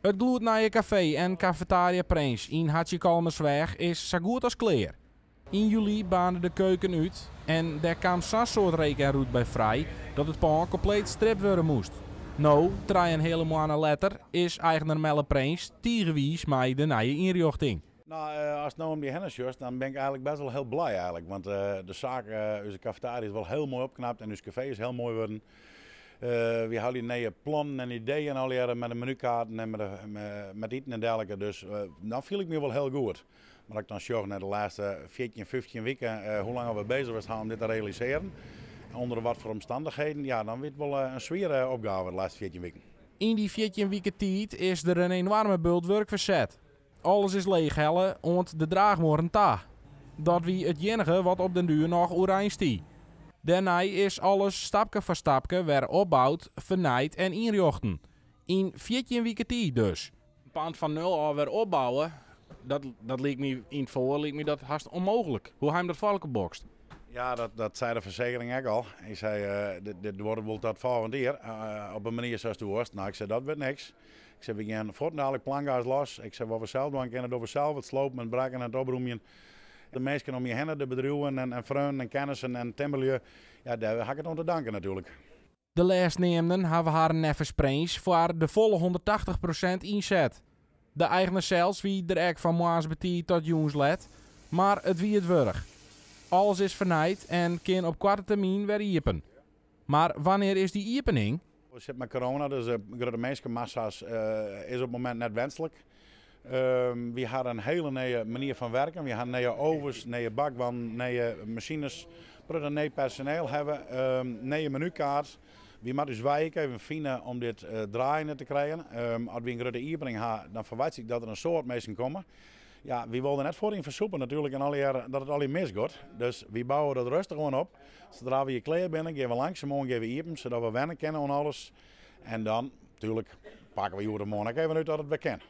Het gloednije café en cafetaria Prins in Hartje Kalmersweg is zo goed als klaar. In juli baande de keuken uit en daar kwam zo'n soort rekenroute bij vrij dat het pand compleet strip worden moest. Nou, 3 hele maanden later is eigenaar Melle Prins tegenwies met de nieuwe inrichting. Nou, als het nou om die hennisjes, dan ben ik eigenlijk best wel heel blij eigenlijk. Want de zaak, onze cafetaria is wel heel mooi opgeknapt en ons café is heel mooi geworden. We hadden nieuwe plannen en ideeën al jaren met de menukaarten en met eten en dergelijke. Dus dan voel ik me wel heel goed. Maar ik dan zorg naar de laatste 14, 15 weken hoe lang we bezig zijn om dit te realiseren. Onder wat voor omstandigheden, ja, dan wordt het wel een zware opgave de laatste 14 weken. In die 14 weken tijd is er een enorme bult werk verzet. Alles is leeghellen, want de draagmoren ta. Dat wie het enige wat op den duur nog oranje stie. Daarna is alles stapje voor stapje weer opbouwd, vernaaid en inrichten. In 14 weken tijd dus. Een pand van nul al weer opbouwen, dat leek me in het voor, leek me dat haast onmogelijk. Hoe hij hem dat valkenbokst? Ja, dat zei de verzekering ook al. Hij zei, dit wordt wel dat volgende jaar. Op een manier zoals het was. Nou, ik zei, dat wordt niks. Ik zei, we gaan voortdurend planga's los. Ik zei, wat we zelf doen, kunnen we zelf het slopen en braken en het oproemen. De mensen om je heen, de bedrijven en vrienden en kennissen en timmerlieu, ja, daar heb ik het om te danken natuurlijk. De laatstnemenden hebben haar neffens Prins voor de volle 180% inzet. De eigenaar zelfs wie er ook van moas betiet tot jongens let, maar het wie het wurg. Alles is vernaaid en kan op korte termijn weer iepen. Maar wanneer is die iepening? We zitten met corona, dus de grote mensenmassa's is op het moment net wenselijk. We hadden een hele nieuwe manier van werken. We hadden nieuwe ovens, nieuwe bakwan, nieuwe machines. We een nieuw personeel hebben, nieuwe menukaart. We moeten dus wijken even vinden om dit draaien te krijgen. Als we een grote iepening hebben, dan verwacht ik dat er een soort mensen komen. Ja, we wilden net voorin versoepen natuurlijk en alle jaren dat het al misgaat. Dus we bouwen dat rustig gewoon op. Zodra we hier klaar binnen, gaan we langzaam geven iepen, zodat we wennen kennen aan alles. En dan, natuurlijk, pakken we hier de morgen even uit dat het we kennen.